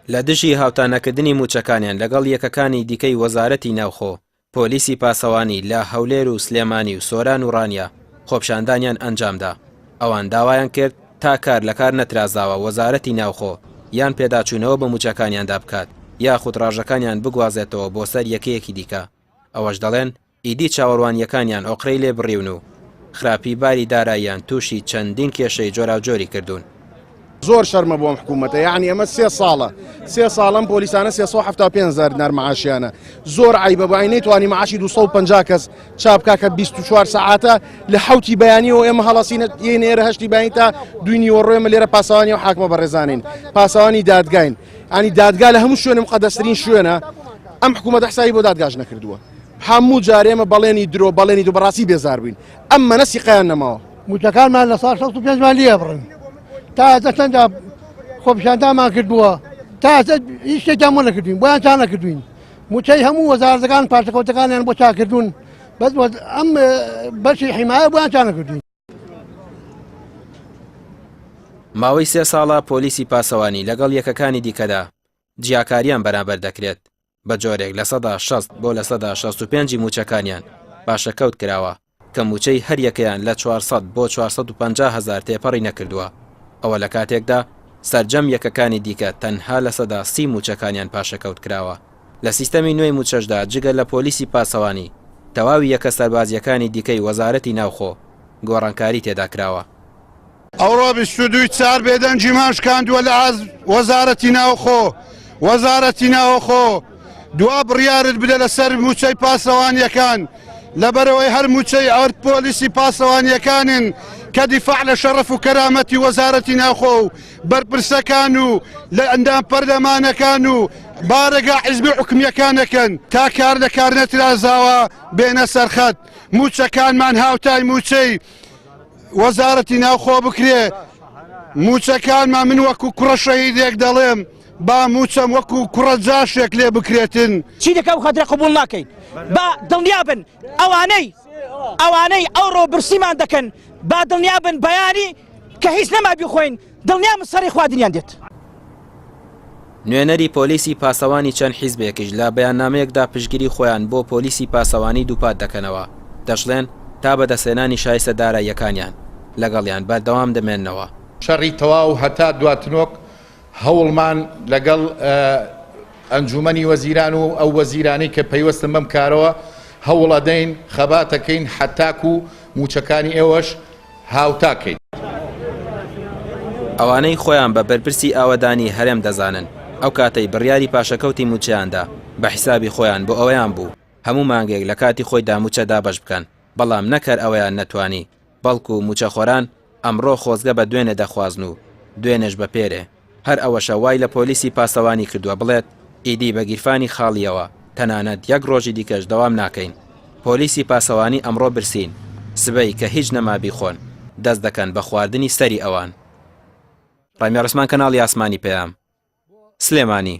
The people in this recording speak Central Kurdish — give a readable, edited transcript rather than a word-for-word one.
لە دژی هاوتانەکردنی موچەکانیان لەگەڵ یەکەکانی دیکەی وەزارەتی ناوخۆ پۆلیسی پاسەوانی لە هەولێر و سلێمانی و سۆران و ڕانیا خۆپشاندانیان ئەنجامدا. ئەوان داوایان کرد تا کار لە کار نەترازاوە وەزارەتی ناوخۆ یان پێداچوونەوە بە موچەکانیاندا بکات یاخود ڕاژەکانیان بگوازێتەوە بۆ سەر یەکەیەکی دیکە. ئەوەش دەڵێن ئیدی چاوەڕوانیەکانیان ئۆقرەی لێ بڕیون و خراپی باری داراییان تووشی چەندین کێشەی جۆراوجۆری کردوون. زۆر شەرمە بۆم حکوومەتە، یعنی ئەمە سێ ساڵم پۆلیسانە 375,000 دینار معاشیانە. زۆر عیبە بە نەیتوانی معاشی 250 کەس چاپکا کە 24 ساعاتە لە حوتی بەیانیەوە ئێمە هەڵاسینە نێرە هەشتی بەین تا دوینی وەڕۆێمە لێرە پاسەوانی و حاکمە بەڕێزانین پاسەوانی دادگاین. ئەنی دادگا لە هەموو شوێنە مقەدەسترین شوێنە، ئەم حکوومەت حسابی بۆ دادگاش نەکردووە. هەموو جارێمە بەڵێنی درۆ بەڵێنی دوو بەڕاستی بێزار بووین. ئەمە نەسی قیان نەماوە. موچەکانمان لە ساڵ 65 مالیە بڕن. تا چەندە خۆپیشاندامان کردووە تا هیچ شتێکیان بۆ نەکردوین، بۆیان چا نەکردوین. موچەی هەموو وەزارەتەکان پاشەکەوتەکانیان بۆ چاکردوون، بەس ئەم بەشی حیمایە بۆیان چا نەکردوین. ماوەی 3 ساڵە پۆلیسی پاسەوانی لەگەڵ یەکەکانی دیکەدا جیاکاریان بەرامبەر دەکرێت بە جۆرێک لە 60 بۆ لە 65 موچەکانیان پاشەکەوت کراوە کە موچەی هەر یەکەیان لە 400 بۆ 450,000 تێپەڕی نەکردووە. ئەوە لە کاتێکدا سەرجەم یەکەکانی دیکە تەنها لە 30 موچەکانیان پاشەکەوت کراوە. لە سیستەمی نوێی موچەشدا جگە لە پۆلیسی پاسەوانی تەواوی یەکە سەربازیەکانی دیکەی وەزارەتی ناوخۆ گۆڕانکاری تێدا کراوە. ئەوڕۆ 22 بێدەنجی ماشکاندووە لە وەزارەتی ناوخۆ دوا بڕیارت بدە لەسەر موچەی پاسەوانیەکان لەبەرەوەی هەر موچەی ئەرد پۆلیسی پاسەوانیەکانن کە دیفاع لە شەڕەف و کەرامەتی وەزارەتی ناوخۆ و بەرپرسەکان و لە ئەندام پەرلەمانەکان و بارەگا حیزبی حکومیەکانەکەن تا کار لە کار نەترازاوە بێنە سەرخەت. موچەکانمان هاوتای موچەی وەزارەتی ناوخۆ بکرێ. موچەکانمان من وەکو کوڕە شەهیدێک دەڵێم با موچەم وەکو کوڕە جاشێک لێ بکرێتن. چی دەکە و خەدرە قبول ناکەین با دڵنیابن ئەوانەی ئەوڕۆ برسیمان دەکەن با دڵنیابن بەیانی کە هیچ نەما بیخۆین دڵنیامە سەری خواردنیان دێت. نوێنەری پۆلیسی پاسەوانی چەند حیزبێکیش لە بەیاننامەیەکدا پشتگیری خۆیان بۆ پۆلیسی پاسەوانی دووپات دەکەنەوە. دەشڵێن تا بەدەستێنانی شایستە داراییەکانیان لەگەڵیان بەردەوام دەمێننەوە. شەڕی تەواو هەتا دواتنۆک هەوڵمان لەگەڵ ئەنجومەنی وەزیران و ئەو وەزیرانەی کە پەیوەستن بەم کارەوە هەوڵەدەین خەباتەکەین حتاک و موچەکانی ئێوەش هاوتاکەین. ئەوانەی خۆیان بە بەرپرسی ئاوەدانی هەرێم دەزانن ئەو کاتەی بڕیاری پاشەکەوتی موچەیاندا بە حیسابی خۆیان بۆ ئەوەیان بوو هەموو مانگێک لە کاتی خۆیدا موچە دابەش بکەن، بەڵام نەکەر ئەوەیان نەتوانی، بەڵکو موچەخۆران ئەمڕۆ خۆزگە بە دوێنێ دەخوازن و دوێنێش بە پێرێ. هەر ئەوەشە وای لە پۆلیسی پاسەوانی کردووە بڵێت ئیدی بە گیرفانی خاڵیەوە تەنانەت یەک ڕۆژی دیکەش دەوام ناکەین. پۆلیسی پاسەوانی ئەمڕۆ برسین سبەی کە هیچ نەما بیخۆن دەست دەکەن بە خواردنی سەری ئەوان. ڕامی ڕسمان کەناڵی ئاسمانی پێیام سلێمانی.